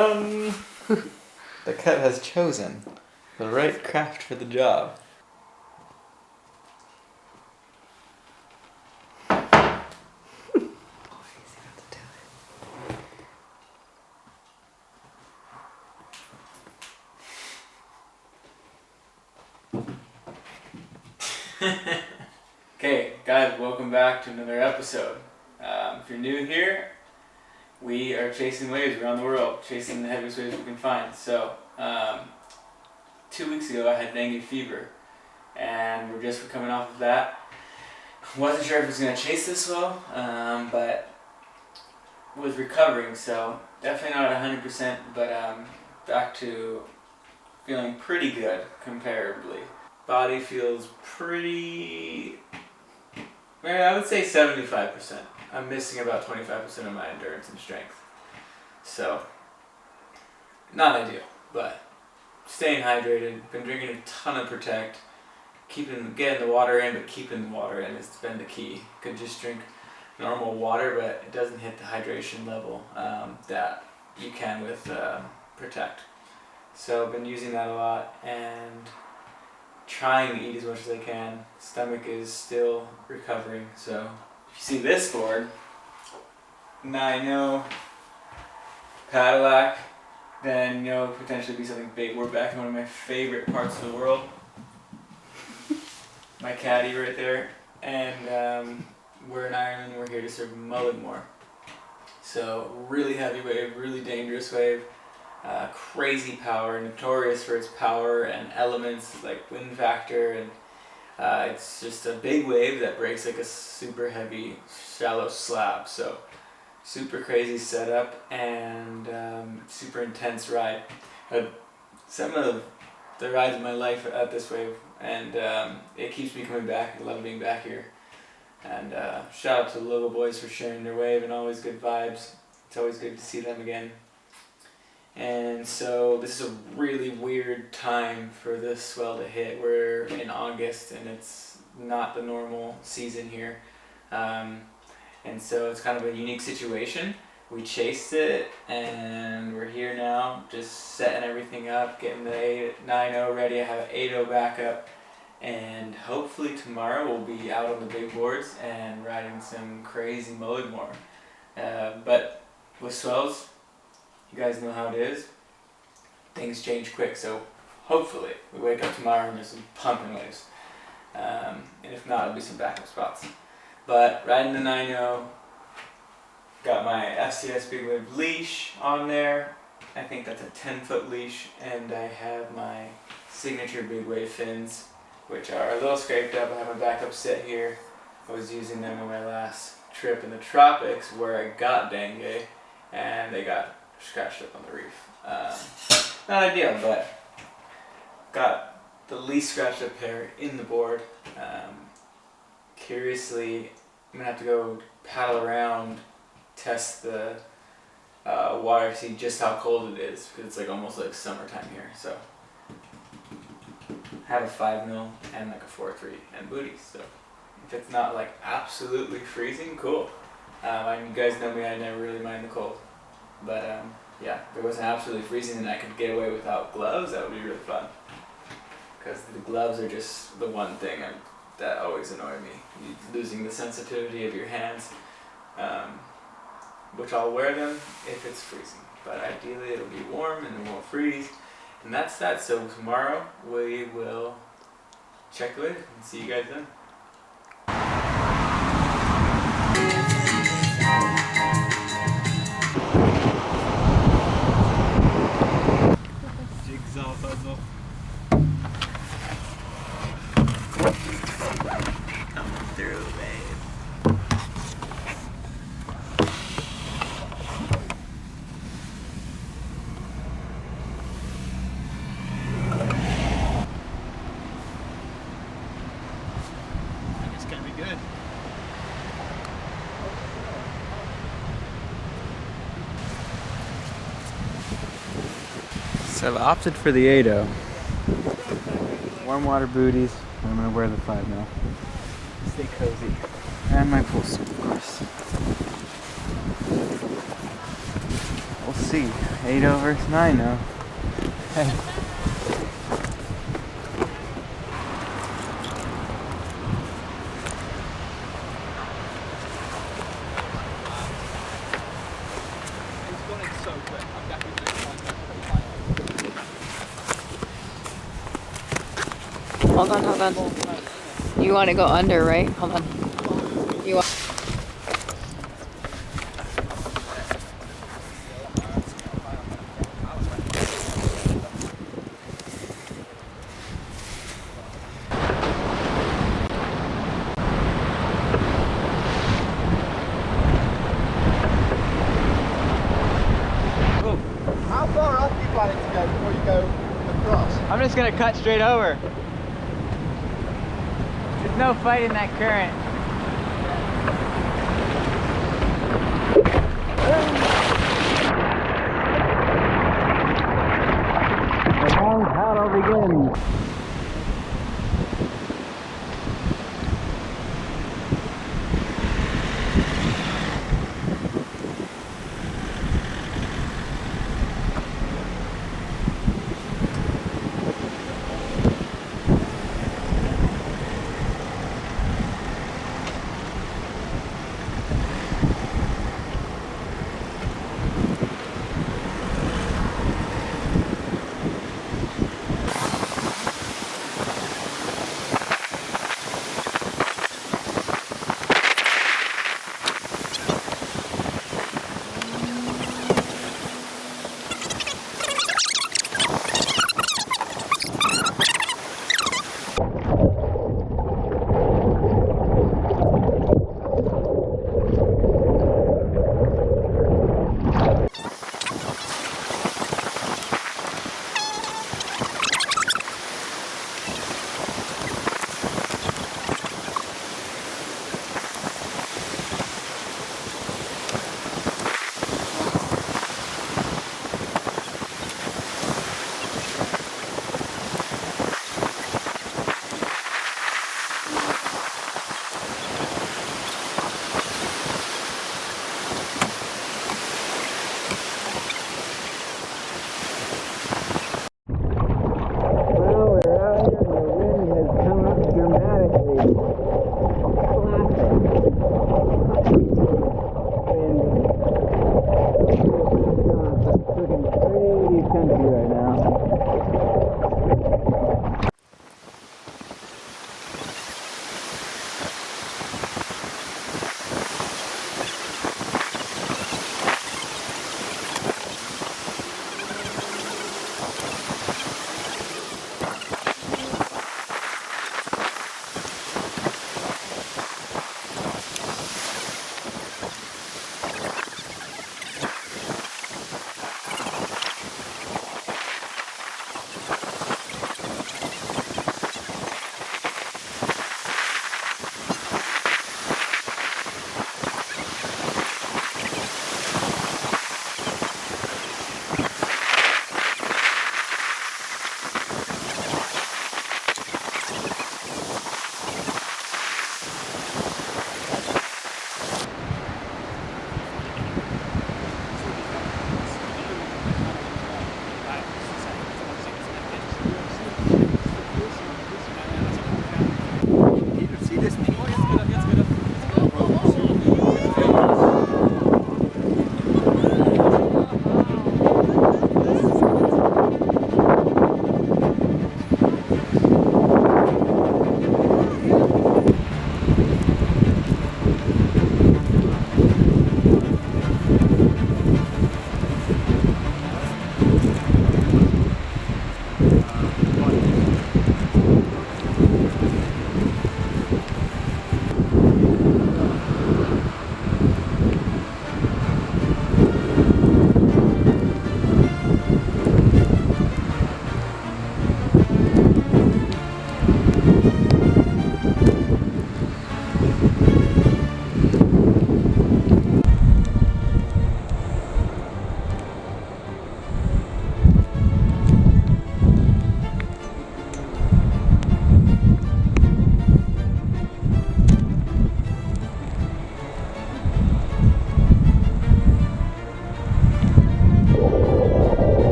dun! The cut has chosen the right craft for the job. Okay, guys, welcome back to another episode. If you're new here, we are chasing waves around the world, chasing the heaviest waves we can find. So, 2 weeks ago I had dengue fever, and we're just coming off of that. Wasn't sure if it was going to chase this well, but was recovering, so definitely not at 100%, but back to feeling pretty good comparably. Body feels pretty, I would say 75%. I'm missing about 25% of my endurance and strength. So, not ideal, but staying hydrated, been drinking a ton of Protect, getting the water in, but keeping the water in has been the key. Could just drink normal water, but it doesn't hit the hydration level that you can with Protect. So I've been using that a lot and trying to eat as much as I can. Stomach is still recovering, so if you see this board, now I know Cadillac, then you know potentially be something big. We're back in one of my favorite parts of the world. My caddy right there, and we're in Ireland. We're here to serve Mullaghmore. So really heavy wave, really dangerous wave. Crazy power, notorious for its power and elements like wind factor, and it's just a big wave that breaks like a super heavy shallow slab. So super crazy setup and super intense ride. Some of the rides of my life at this wave, and it keeps me coming back. I love being back here. And shout out to the Logo boys for sharing their wave, and always good vibes. It's always good to see them again. And so this is a really weird time for this swell to hit. We're in August and it's not the normal season here. And so it's kind of a unique situation. We chased it and we're here now, just setting everything up, getting the 9.0 ready. I have 8.0 backup, and hopefully tomorrow we'll be out on the big boards and riding some crazy Mullaghmore. But with swells, you guys know how it is. Things change quick, so hopefully we wake up tomorrow and there's some pumping waves. And if not, it'll be some backup spots. But riding the 9.0, got my FCS Big Wave leash on there. I think that's a 10-foot leash, and I have my signature Big Wave fins, which are a little scraped up. I have my backup set here. I was using them on my last trip in the tropics where I got dengue, and they got scratched up on the reef. Not ideal, but got the least scratched up pair in the board. Curiously, I'm gonna have to go paddle around, test the water, see just how cold it is, because it's like almost like summertime here. So I have a 5.0 and like a 4.3 and booties. So if it's not like absolutely freezing, cool. And you guys know me, I never really mind the cold. But yeah, if it wasn't absolutely freezing and I could get away without gloves, that would be really fun. Because the gloves are just the one thing that always annoy me. Losing the sensitivity of your hands. Which I'll wear them if it's freezing. But ideally it'll be warm and it won't freeze. And that's that. So tomorrow we will check the wave and see you guys then. Jigsaw puzzle. Coming through, babe. It's gonna be good. So I've opted for the 8.0. Warm water booties. I'm gonna wear the 5.0. Stay cozy. And my pool suit, of course. We'll see. 8-0 versus 9-0. Hey. Hold on, hold on. You want to go under, right? Hold on. You want. How far up do you plan it to go before you go across? I'm just gonna cut straight over. There's no fight in that current. The long paddle begins.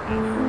Well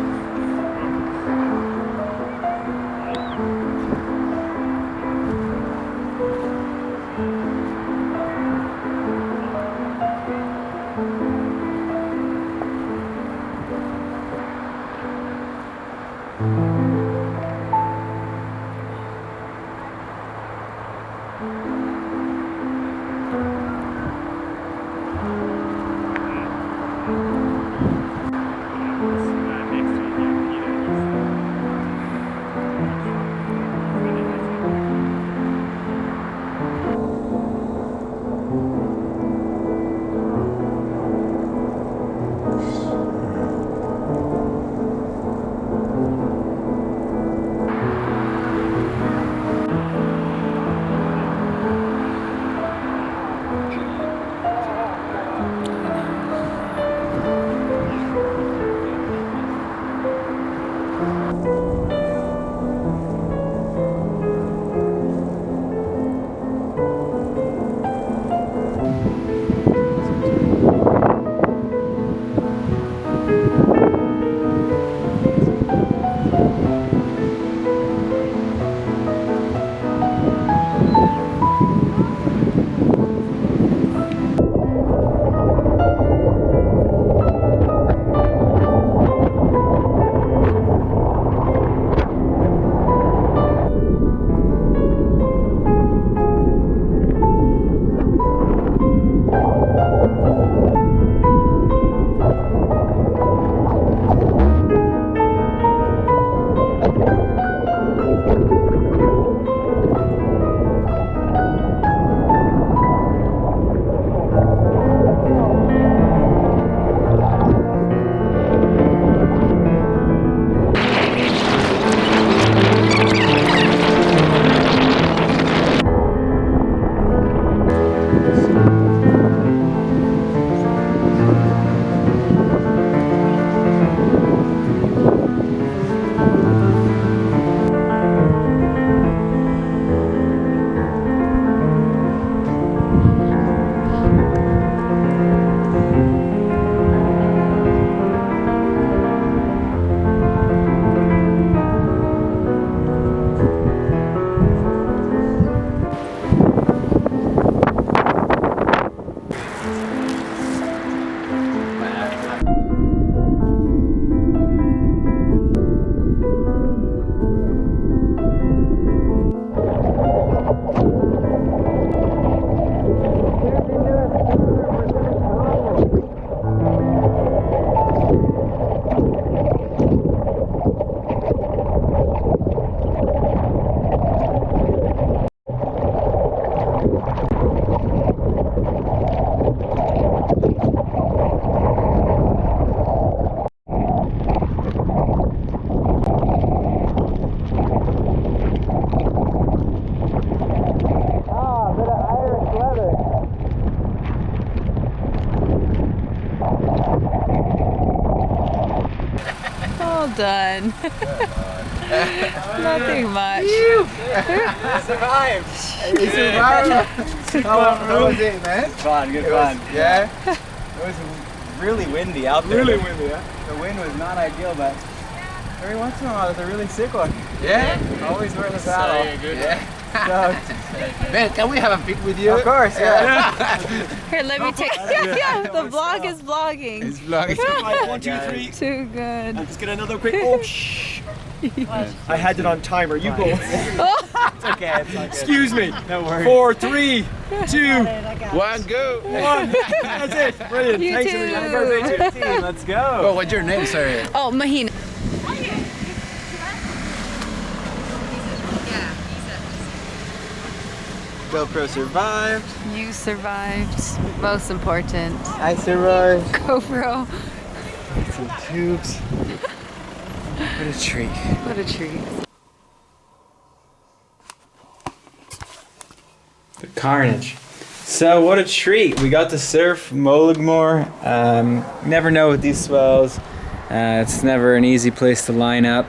done. Nothing much. Survived. You survived. How was it, man? Fun, good fun. Yeah. It was really windy out there. Really windy, yeah. The wind was not ideal, but every once in a while there's a really sick one. Yeah. Always worth a battle. Yeah. So, Man, can we have a pic with you? of course, yeah. Here, let me take. Yeah, the vlog is vlogging. It's vlogging. Like 1, 2, 3. Too good. Let's get another quick. Oh, shh. I had it on timer. You go. It's okay. It's okay. Excuse me. No worries. 4, 3, 2, 1, go. 1. That's it. Brilliant. You Thanks, too. Erin. Happy birthday to the team. Let's go. Oh, what's your name, sorry? Oh, Mahina. GoPro survived. You survived. Most important. I survived. GoPro. Some tubes. What a treat. What a treat. The carnage. So what a treat. We got to surf Mullaghmore. Never know with these swells. It's never an easy place to line up.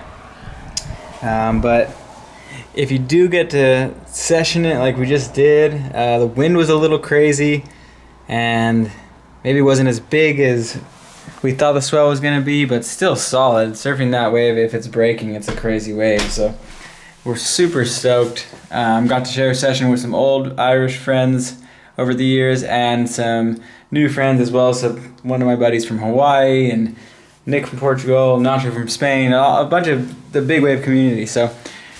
But if you do get to session it like we just did, the wind was a little crazy and maybe wasn't as big as we thought the swell was gonna be, but still solid. Surfing that wave, if it's breaking, it's a crazy wave. So we're super stoked. Got to share a session with some old Irish friends over the years and some new friends as well. So one of my buddies from Hawaii and Nick from Portugal, Nacho from Spain, a bunch of the big wave community. So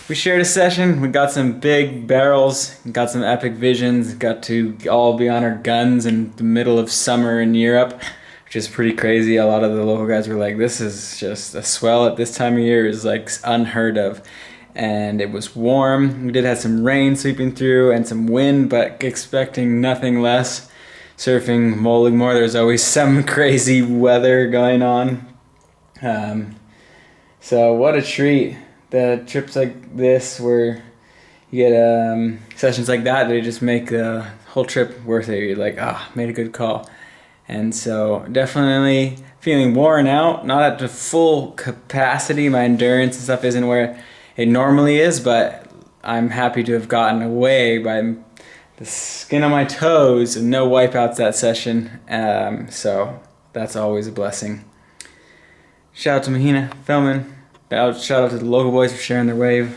we shared a session. We got some big barrels, got some epic visions, got to all be on our guns in the middle of summer in Europe, which is pretty crazy. A lot of the local guys were like, this is just a swell at this time of year is like unheard of. And it was warm. We did have some rain sweeping through and some wind, but expecting nothing less. Surfing Mullaghmore, there's always some crazy weather going on. So what a treat. The trips like this where you get sessions like that, they just make the whole trip worth it. You're like, made a good call. And so definitely feeling worn out, not at the full capacity. My endurance and stuff isn't where it normally is, but I'm happy to have gotten away by the skin on my toes and no wipeouts that session. So that's always a blessing. Shout out to Mahina filming. Shout out to the local boys for sharing their wave.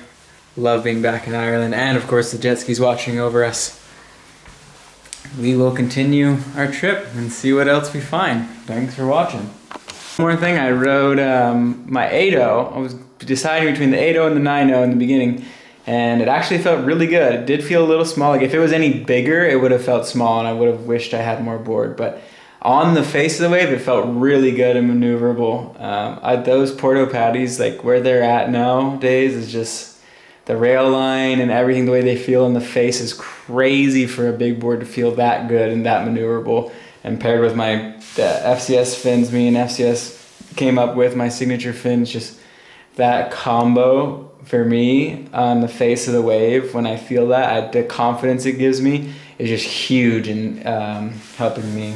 Love being back in Ireland, and of course the jet skis watching over us. We will continue our trip and see what else we find. Thanks for watching. One more thing, I rode my 8.0. I was deciding between the 8.0 and the 9.0 in the beginning, and it actually felt really good. It did feel a little small. Like if it was any bigger, it would have felt small, and I would have wished I had more board. But on the face of the wave, it felt really good and maneuverable. Those Porto patties, like where they're at nowadays, is just the rail line and everything, the way they feel in the face is crazy for a big board to feel that good and that maneuverable. And paired with the FCS fins, me and FCS came up with, my signature fins, just that combo for me on the face of the wave, when I feel that, the confidence it gives me is just huge in helping me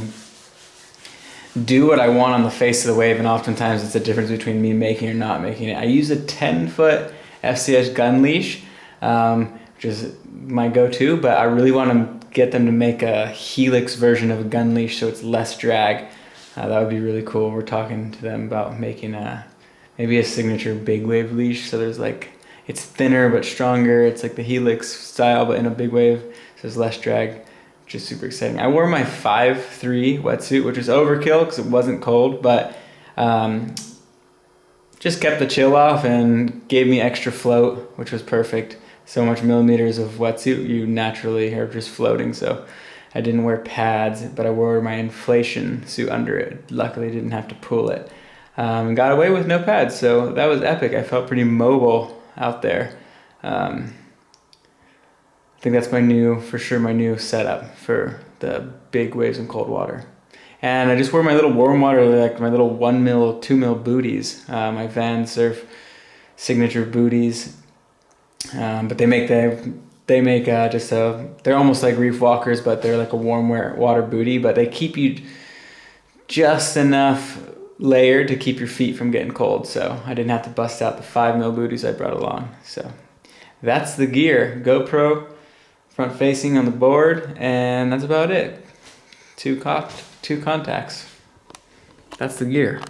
do what I want on the face of the wave. And oftentimes it's the difference between me making or not making it. I use a 10-foot FCS gun leash, which is my go-to, but I really want to get them to make a helix version of a gun leash so it's less drag. That would be really cool. We're talking to them about making maybe a signature big wave leash, so there's like, it's thinner but stronger. It's like the helix style but in a big wave, so there's less drag, which is super exciting. I wore my 5'3" wetsuit, which was overkill because it wasn't cold, but just kept the chill off and gave me extra float, which was perfect. So much millimeters of wetsuit, you naturally are just floating, so I didn't wear pads, but I wore my inflation suit under it. Luckily, I didn't have to pull it. And got away with no pads, so that was epic. I felt pretty mobile out there. I think that's my new setup for the big waves in cold water. And I just wore my little warm water, like my little 1 mil, 2 mil booties, my Van Surf signature booties. But they make they're almost like reef walkers, but they're like a warm water booty, but they keep you just enough layered to keep your feet from getting cold. So I didn't have to bust out the 5 mil booties I brought along. So that's the gear. GoPro front facing on the board, and that's about it. Two contacts. That's the gear.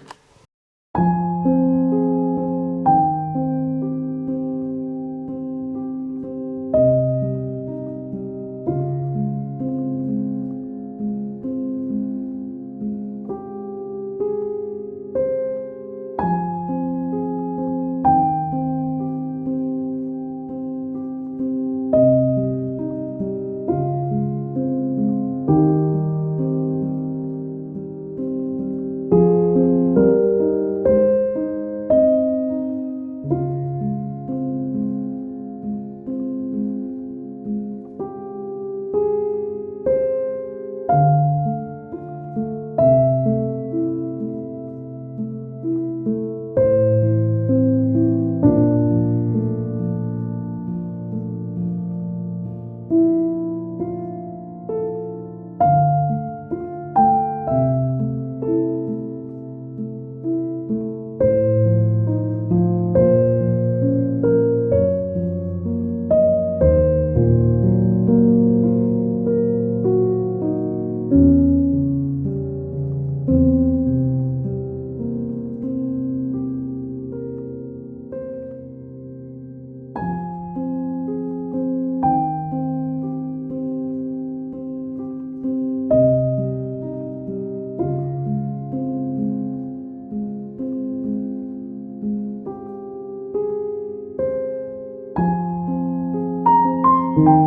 you.